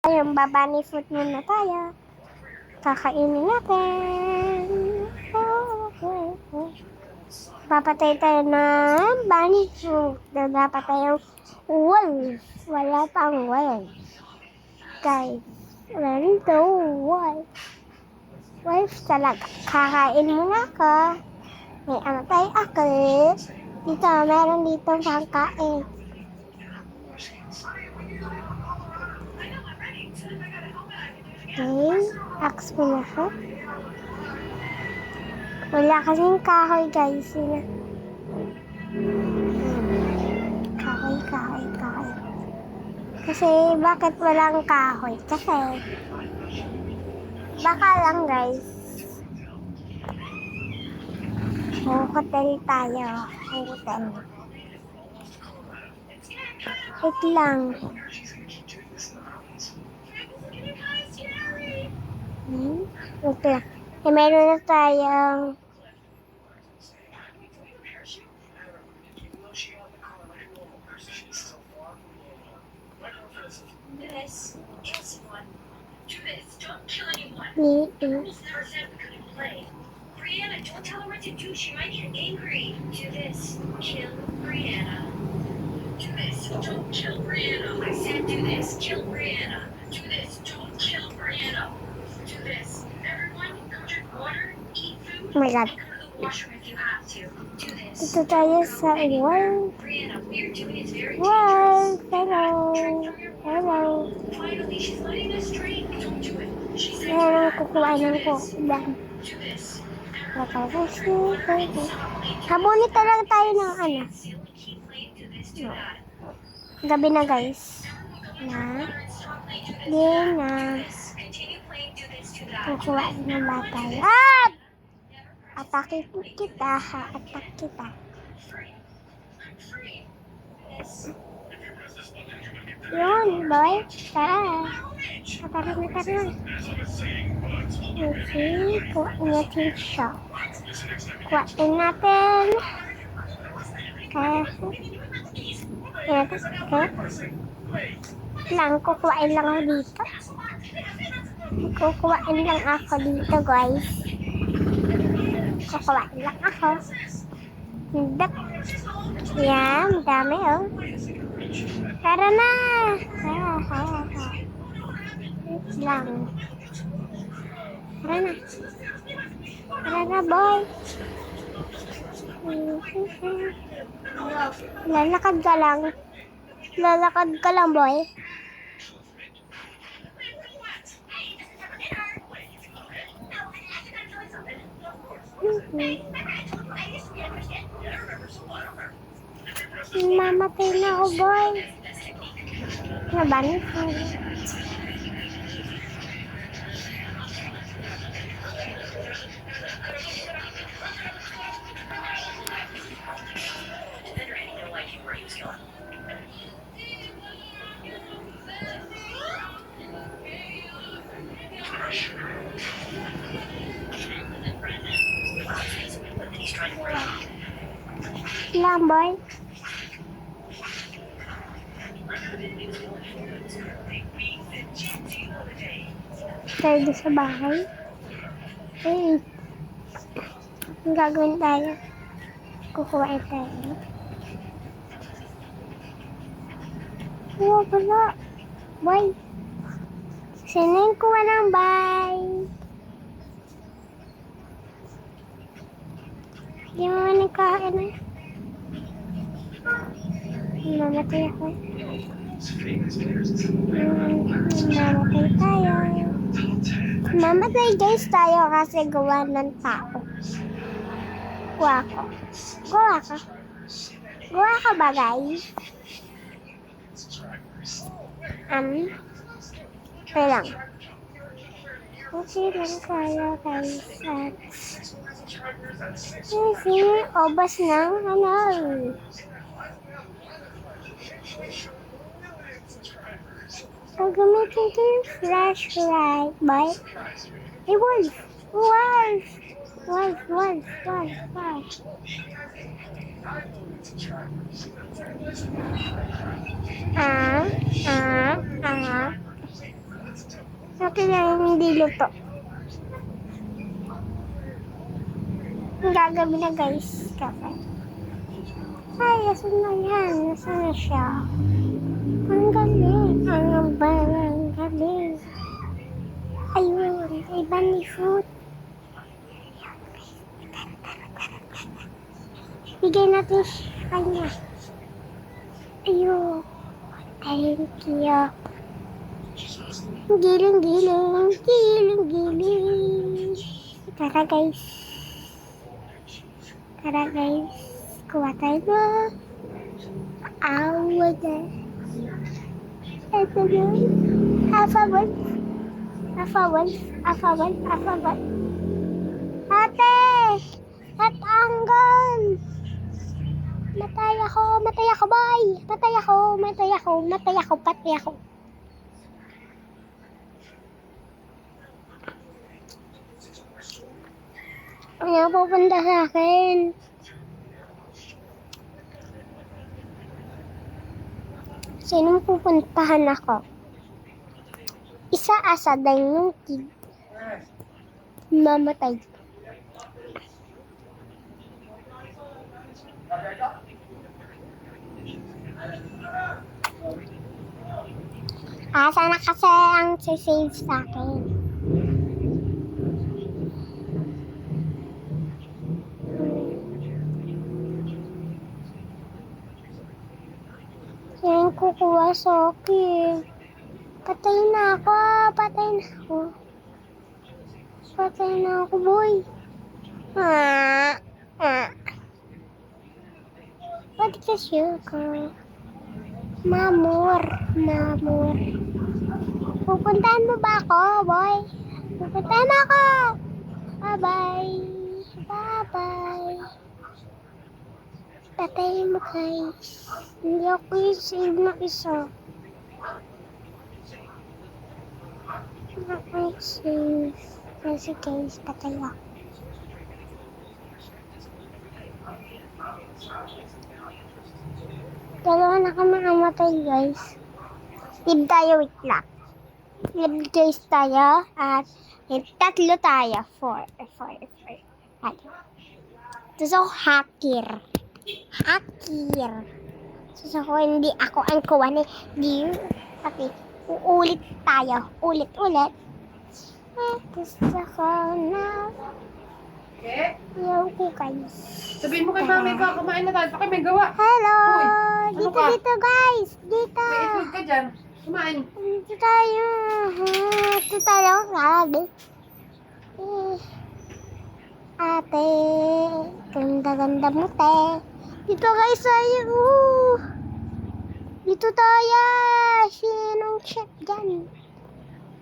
Yung babani food muna tayo. Kakainin natin. Papatay tayo ng bunny food. Dapat tayong wolf. Wala pang wolf. Guys, wala to wolf. Wolf talaga. Kakain muna ako. May amatay ako. Dito, meron dito pangkain. Okay, ax muna ako. Wala kasing kahoy, guys. Kahoy. Kasi, bakit walang kahoy? Kasi, baka lang, guys. Hotel tayo. Hotel. Wait lang. Wait lang. Eh, meron na tayong Brianna, don't tell her what to do. She might get angry. Do this. Kill Brianna. Do this. Don't kill Brianna. I said do this. Kill Brianna. Do this. Don't kill Brianna. Do this. Everyone, go drink water, eat food, Oh my God. and go to the washroom if you have to. Do this. Dito tayo sa world. Brianna, what you're doing is very World. dangerous. Hello. Drink from your Hello. bottle. Finally, she's letting us drink. Don't do it. She said Meron that. kukuhanan ko. Do this. Habunit talaga tayo ng ano. Gabi na, guys. Kukuha ng bata. Ah! Atake kita, ha? Atak kita. Yun, boy. Tara. Tara. Okay, kuhain natin siya. Kuhain natin. Kukuhain lang ako dito. Kukuhain lang ako dito, guys. Kukuhain lang ako. Hindak. Yan, dami, oh. Tara na. Wait lang. Tara na, boy. Lalakad ka lang, boy. Mamatay na ako, boy. Nabanis na. Lang, boy. Tayo sa bahay. Hey. Ang gagawin tayo. Kukuhain tayo. Wala. Boy. Sinin kuha ng bay. Hindi mo nagkain eh. Mamatay ako. Mamatay tayo. Mamatay, guys, tayo kasi gawa ng tao. Gawa ka ba, guys? Kaya lang. Okay lang kaya, guys. Kasi, obas ng ano. Gagamitin ko yung flashlight, boy. Hey, wolf! Wolf! Akin lang hindi luto. Ang gagabi na guys. Kape. Ay, asan na yan? Nasaan na siya? Ang galing. Ang galing. Ayun. Ay, bunny food. Bigay natin siya kanya. Ayun. Thank you. Giling. Tara guys. Kuha tayo na. Awa na. Ito na. Afabal. Ate! At anggan! Matay ako, boy! Patay ako. Ano pupunta sa akin? Sinong pupuntahan ako? Isa asa dahil nung kid. Mamatay. Asa na kasi ang save sa akin. Yan kukuha sa akin. Patay na ako, boy. Pwede ka sugar. Mamor. Pupuntahan mo ba ako, boy? Pupuntahan mo ako. Bye-bye. Patayin mo, guys. Hindi ako i-save na isa. Save. Kasi guys, patay ako. Dalawa na kami namatay, guys. Live tayo, wait lang. Live guys tayo. At tatlo tayo. Four. Tapos ako hacker. Tapos ako hindi ako ang kuha ni Dear. Okay. Uulit tayo. Ulit. Tapos ako na. Ayaw ko guys. Sabihin mo kay mami ka, kumain na tayo. Baka may gawa. Hello! Uy, ano ka? Dito guys. Dito. May food ka dyan. Kumain. Dito tayo. Grabe. Ate. Ganda mo, te. Dito guys tayo. Dito tayo. Sinong check dyan?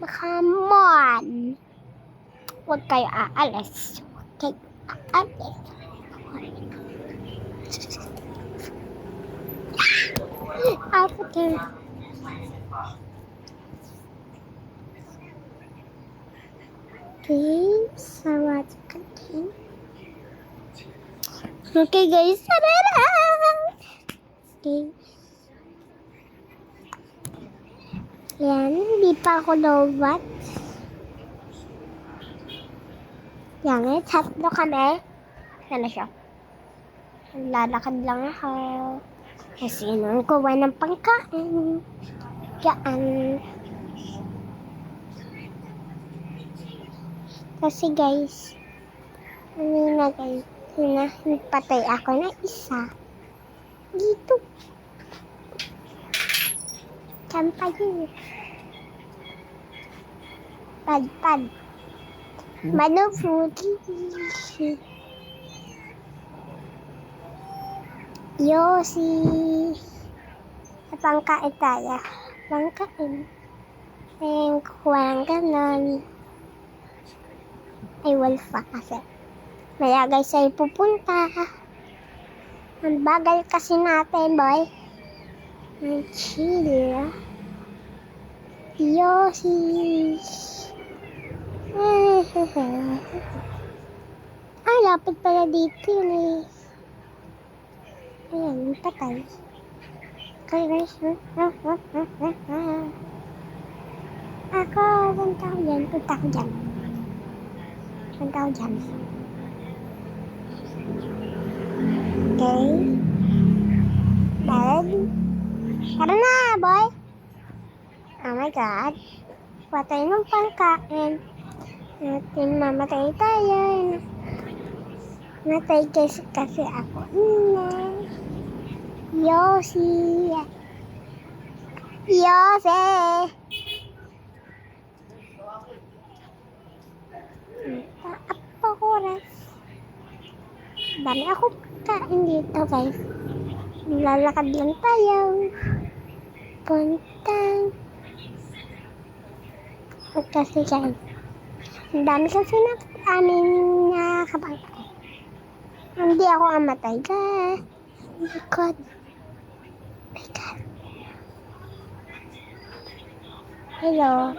Come on. Huwag kayo aalis. After. Okay, sawat ka din. Okay guys, sarara! Okay. Yan, hindi pa ako lowbat. Yan, tatlo kami. Sana siya. Lalakad lang ako. Kasi nung kuha ng pangkain. Yan. Kasi guys, patay ako na isa. Dito. Kampa yun. Pad. Manufuti. Yosi. Pangkain tayo. Pangkain. Ayun, kuha ng ganon. Ay, walfa kasi. Maya guys ay pupunta. Ang bagal kasi natin, boy. Ang chill. Yosi. Ay, lapit pala dito yun eh. Ayan, patay. Okay guys. Ako, punta ako dyan. Punta ako dyan. Punta ako dyan. Okay. Bad. Tara na, boy. Oh my God. Patay ng pangkain. Natin mamatay tayo. Matay kasi ako. Yosi. Yose. Apa oras? Dami ako kain dito, guys. Lalakad lang tayo. Puntang. Kasi guys, ang dami kasi na amin nakakabangkay. Hindi ako amatay, guys. Oh my God. Oh my God. Hello.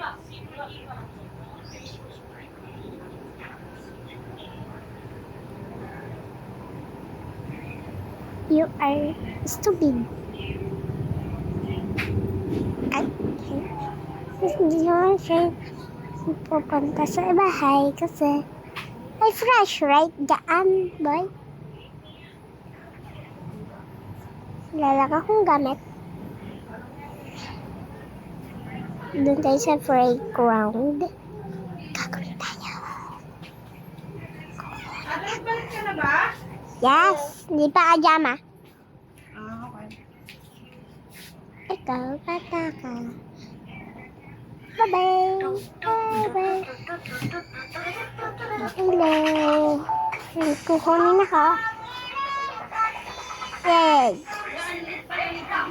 You are stupid. At hindi naman siya pupunta sa bahay kasi ay fresh, right? Gaan, boy. Lalaka kong gamit. Doon tayo sa playground. Gagawin tayo. Balik ka na ba? Yes, hindi pa kajama. Okay. Ikaw, bata ka. Bye-bye. Bye-bye. Hello. Kukunin ako. Yay.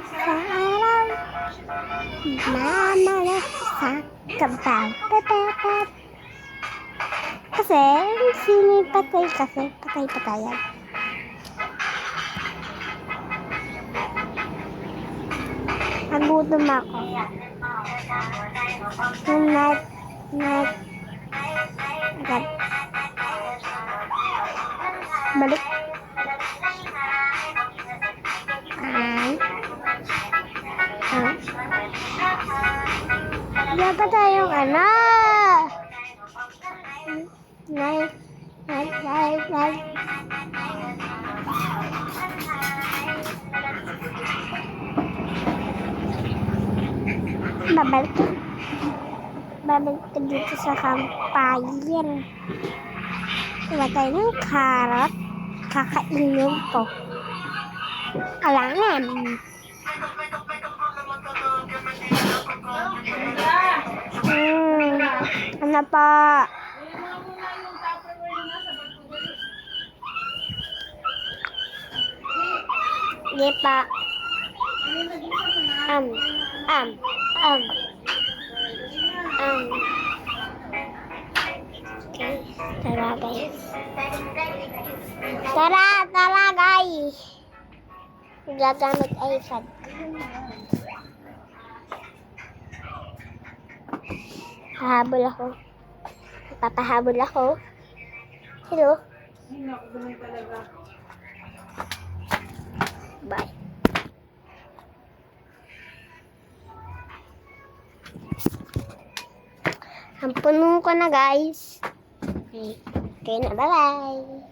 Sa araw. Mamala sa kabaw. Pepepep. Kasi, sinipatay kasi. Patay-patayan. Nagutom ako. Agad. Balik. Dapat tayong ano? Night. Babalik ka dito sa kampayan. Diba tayo ng carrot? Kakainin ko. Alangan. Ano pa? Hindi pa. Okay, tara guys. Tara guys. Gagamit iPad. Pahabol ako. Papahabol ako. Hello. Bye. Ang puno ko na guys. Okay na, bye-bye.